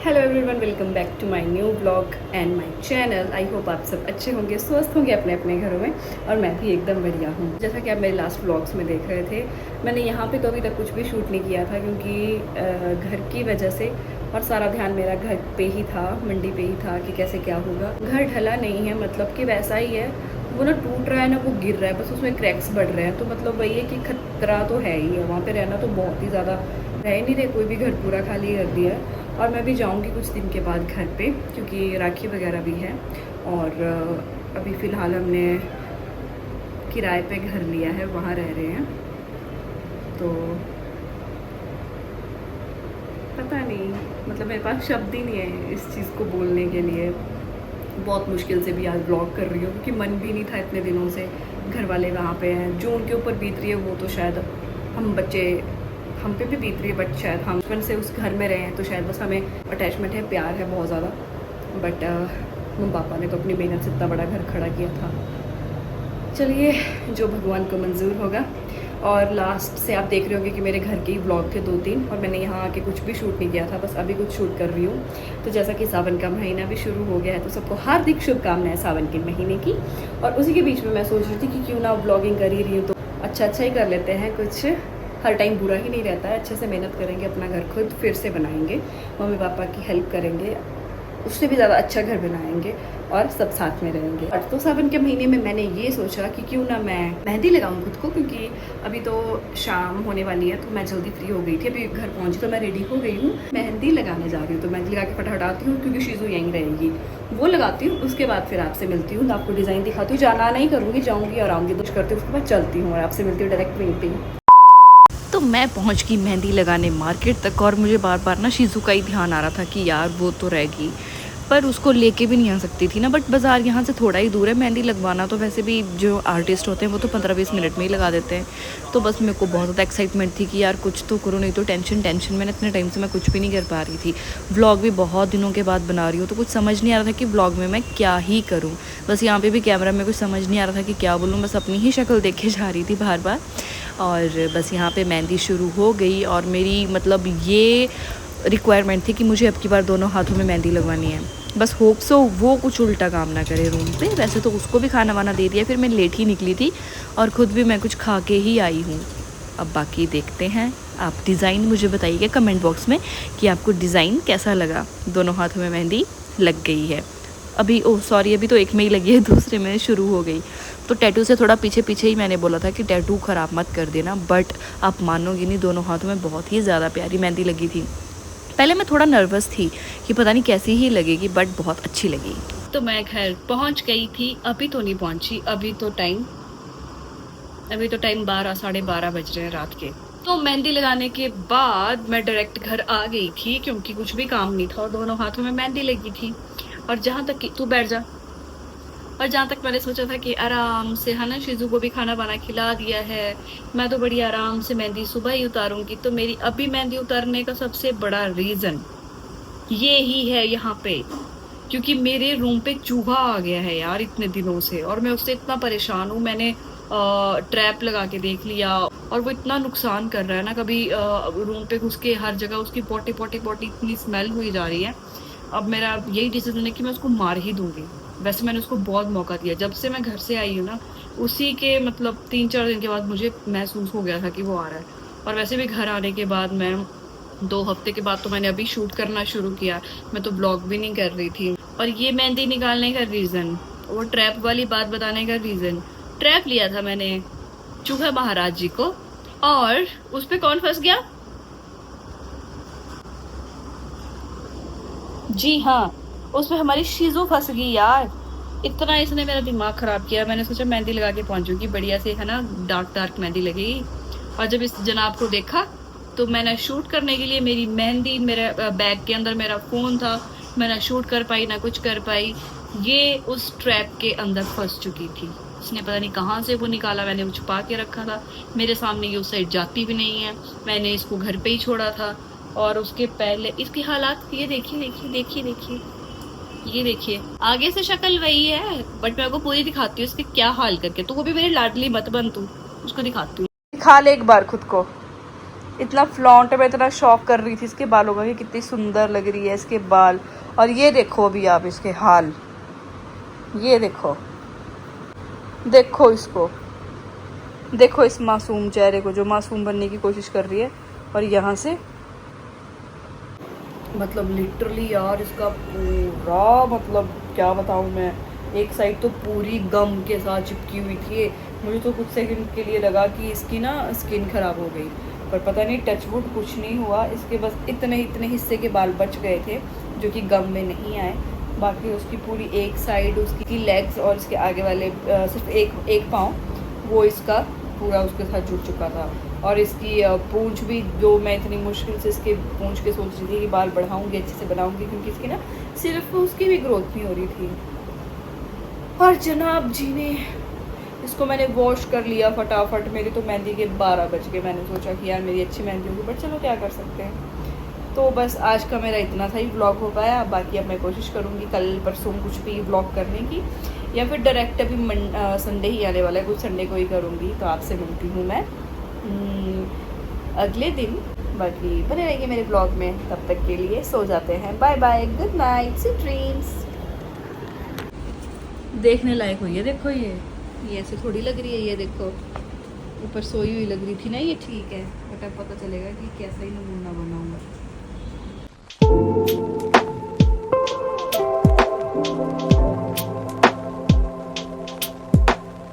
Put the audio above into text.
Hello everyone, welcome back to my new blog and my channel. I hope आप सब अच्छे होंगे, स्वस्थ होंगे अपने अपने घरों में, और मैं भी एकदम बढ़िया हूँ। जैसा कि आप मेरे लास्ट ब्लॉग्स में देख रहे थे, मैंने यहाँ पे तो अभी तक कुछ भी शूट नहीं किया था क्योंकि घर की वजह से, और सारा ध्यान मेरा घर पे ही था, मंडी पे ही था कि कैसे क्या होगा। घर ढला नहीं है, मतलब कि वैसा ही है, वो ना टूट रहा है ना वो गिर रहा है, बस उसमें क्रैक्स बढ़ रहे हैं। तो मतलब वही है कि खतरा तो है ही है, वहाँ पे रहना तो बहुत ही ज़्यादा रह नहीं रहे, कोई भी घर पूरा खाली कर दिया है। और मैं भी जाऊंगी कुछ दिन के बाद घर पे, क्योंकि राखी वगैरह भी है। और अभी फ़िलहाल हमने किराए पे घर लिया है, वहाँ रह रहे हैं। तो पता नहीं, मतलब मेरे पास शब्द ही नहीं है इस चीज़ को बोलने के लिए। बहुत मुश्किल से भी आज ब्लॉग कर रही हूँ क्योंकि मन भी नहीं था इतने दिनों से। घर वाले वहाँ पे हैं, जो उनके ऊपर बीत रही है वो तो शायद हम पे भी बीत रही है, बट शायद हम बचपन से उस घर में रहे हैं तो शायद बस हमें अटैचमेंट है, प्यार है बहुत ज़्यादा। बट मम्मी पापा ने तो अपनी मेहनत से इतना बड़ा घर खड़ा किया था। चलिए, जो भगवान को मंजूर होगा। और लास्ट से आप देख रहे होंगे कि मेरे घर के ही ब्लॉग थे 2-3, और मैंने यहाँ आके कुछ भी शूट नहीं किया था, बस अभी कुछ शूट कर रही हूँ। तो जैसा कि सावन का महीना भी शुरू हो गया है, तो सबको हार्दिक शुभकामनाएं सावन के महीने की। और उसी के बीच में मैं सोच रही थी कि क्यों ना ब्लॉगिंग कर ही रही हूँ तो अच्छा ही कर लेते हैं कुछ। हर टाइम बुरा ही नहीं रहता है, अच्छे से मेहनत करेंगे, अपना घर खुद फिर से बनाएंगे, मम्मी पापा की हेल्प करेंगे, उससे भी ज़्यादा अच्छा घर बनाएंगे, और सब साथ में रहेंगे। और तो सावन के महीने में मैंने ये सोचा कि क्यों ना मैं मेहंदी लगाऊं खुद को, क्योंकि अभी तो शाम होने वाली है, तो मैं जल्दी फ्री हो गई थी, अभी घर पहुंची तो मैं रेडी हो गई हूँ, मेहंदी लगाने जा रही हूँ। तो मेहंदी लगा के फटाफट आती हूँ क्योंकि शीजू यहीं रहेगी, वो लगाती हूँ। उसके बाद फिर आपसे मिलती हूँ, आपको डिज़ाइन दिखाती हूँ। जाना नहीं करूँगी, जाऊँगी और आऊँगी, कुछ करती हूँ, उसके बाद चलती हूँ और आपसे मिलती हूँ डायरेक्ट वहीं पे। तो मैं पहुंच गई मेहंदी लगाने मार्केट तक, और मुझे बार बार ना शीजू का ही ध्यान आ रहा था कि यार वो तो रहेगी, पर उसको लेके भी नहीं आ सकती थी ना। बट बाज़ार यहाँ से थोड़ा ही दूर है, मेहंदी लगवाना तो वैसे भी जो आर्टिस्ट होते हैं वो तो 15-20 मिनट में ही लगा देते हैं। तो बस मेरे को बहुत ज़्यादा एक्साइटमेंट थी कि यार कुछ तो करूँ, नहीं तो टेंशन मैंने इतने टाइम से मैं कुछ भी नहीं कर पा रही थी। व्लॉग भी बहुत दिनों के बाद बना रही हूँ, तो कुछ समझ नहीं आ रहा था कि व्लॉग में मैं क्या ही करूँ। बस यहाँ पे भी कैमरा में कुछ समझ नहीं आ रहा था कि क्या बोलूँ, बस अपनी ही शक्ल देखे जा रही थी बार बार। और बस यहाँ पे मेहंदी शुरू हो गई, और मेरी मतलब ये रिक्वायरमेंट थी कि मुझे अब की बार दोनों हाथों में मेहंदी लगवानी है। बस होप सो वो कुछ उल्टा काम ना करे रूम पे। वैसे तो उसको भी खाना वाना दे दिया, फिर मैं लेट ही निकली थी, और ख़ुद भी मैं कुछ खा के ही आई हूँ। अब बाकी देखते हैं। आप डिज़ाइन मुझे बताइएगा कमेंट बॉक्स में कि आपको डिज़ाइन कैसा लगा। दोनों हाथों में मेहंदी लग गई है अभी। ओह सॉरी, अभी तो एक में ही लगी है, दूसरे में शुरू हो गई। तो टैटू से थोड़ा पीछे पीछे ही मैंने बोला था कि टैटू ख़राब मत कर देना, बट आप मानोगी नहीं, दोनों हाथों में बहुत ही ज़्यादा प्यारी मेहंदी लगी थी। पहले मैं थोड़ा नर्वस थी कि पता नहीं कैसी ही लगेगी, बट बहुत अच्छी लगी। तो मैं घर पहुंच गई थी, अभी तो नहीं पहुंची, अभी तो टाइम 12 साढ़े 12 बज रहे हैं रात के। तो मेहंदी लगाने के बाद मैं डायरेक्ट घर आ गई थी क्योंकि कुछ भी काम नहीं था और दोनों हाथों में मेहंदी लगी थी। और जहाँ तक कि तू बैठ जा, और जहाँ तक मैंने सोचा था कि आराम से, है ना, शीजू को भी खाना बना खिला दिया है, मैं तो बड़ी आराम से मेहंदी सुबह ही उतारूंगी। तो मेरी अभी मेहंदी उतारने का सबसे बड़ा रीज़न ये ही है यहाँ पे, क्योंकि मेरे रूम पे चूहा आ गया है यार इतने दिनों से, और मैं उससे इतना परेशान हूँ। मैंने ट्रैप लगा के देख लिया, और वो इतना नुकसान कर रहा है ना, कभी रूम पे घुस के हर जगह उसकी पोटी पोटी पोटी इतनी स्मेल हुई जा रही है। अब मेरा यही डिसीजन है कि मैं उसको मार ही दूंगी। वैसे मैंने उसको बहुत मौका दिया, जब से मैं घर से आई हूँ ना, उसी के मतलब 3-4 दिन के बाद मुझे महसूस हो गया था कि वो आ रहा है। और वैसे भी घर आने के बाद मैं 2 हफ्ते के बाद तो मैंने अभी शूट करना शुरू किया, मैं तो ब्लॉग भी नहीं कर रही थी। और ये मेहंदी निकालने का रीज़न, वो ट्रैप वाली बात बताने का रीज़न, ट्रैप लिया था मैंने चूहा महाराज जी को, और उस पे कौन फंस गया? जी हाँ, उसमें हमारी शीजो फंस गई यार। इतना इसने मेरा दिमाग खराब किया। मैंने सोचा मेहंदी लगा के पहुंचूंगी बढ़िया से, है ना, डार्क डार्क मेहंदी लगेगी। और जब इस जनाब को देखा तो मैंने शूट करने के लिए मेरी मेहंदी मेरे बैग के अंदर मेरा फ़ोन था, मैं ना शूट कर पाई ना कुछ कर पाई। ये उस ट्रैप के अंदर फंस चुकी थी। इसने पता नहीं कहाँ से वो निकाला, मैंने वो छुपा के रखा था, मेरे सामने ये उस साइड जाती भी नहीं है, मैंने इसको घर पे ही छोड़ा था। और उसके पहले इसकी हालात ये देखिए देखिए देखिए देखिए, ये देखिए, आगे से शक्ल वही है, बट मैं आपको पूरी दिखाती हूँ इसके क्या हाल करके। तो वो भी मेरी लाडली मत बन, तू उसको दिखाती हूँ, दिखा ले एक बार खुद को। इतना फ्लॉन्ट में इतना शौक कर रही थी इसके बालों का कि कितनी सुंदर लग रही है इसके बाल। और ये देखो अभी आप इसके हाल, ये देखो, देखो इसको, देखो इस मासूम चेहरे को जो मासूम बनने की कोशिश कर रही है। और यहाँ से मतलब लिटरली यार इसका पूरा मतलब क्या बताऊँ मैं, एक साइड तो पूरी गम के साथ चिपकी हुई थी। मुझे तो कुछ सेकंड के लिए लगा कि इसकी ना स्किन ख़राब हो गई, पर पता नहीं, टचवुड कुछ नहीं हुआ। इसके बस इतने इतने हिस्से के बाल बच गए थे जो कि गम में नहीं आए। बाकी उसकी पूरी एक साइड, उसकी लेग्स और इसके आगे वाले सिर्फ एक पाँव, वो इसका पूरा उसके साथ जुड़ चुका था। और इसकी पूंछ भी, जो मैं इतनी मुश्किल से इसके पूंछ के सोच रही थी कि बाल बढ़ाऊंगी, अच्छे से बनाऊंगी, क्योंकि इसकी ना सिर्फ उसकी भी ग्रोथ नहीं हो रही थी। और जनाब जी ने इसको, मैंने वॉश कर लिया फटाफट। मेरी तो मेहंदी के 12 बज गए। मैंने सोचा कि यार मेरी अच्छी मेहंदी होगी, बट चलो क्या कर सकते हैं। तो बस आज का मेरा इतना सा ही व्लॉग हो पाया। बाकी अब मैं कोशिश करूँगी कल परसों कुछ भी व्लॉग करने की, या फिर डायरेक्ट अभी संडे ही आने वाला है, कुछ संडे को ही करूँगी। तो आपसे मिलती हूँ मैं अगले दिन। बाकी बने रहिए मेरे ब्लॉग में, तब तक के लिए सो जाते हैं। Bye bye, good night, sweet dreams. देखने लायक हुई है, देखो ये ऐसे थोड़ी लग रही है, ये देखो ऊपर सोई हुई लग रही थी ना, ये ठीक है, बट अब पता चलेगा कि कैसा ही नमूना बना हुआ।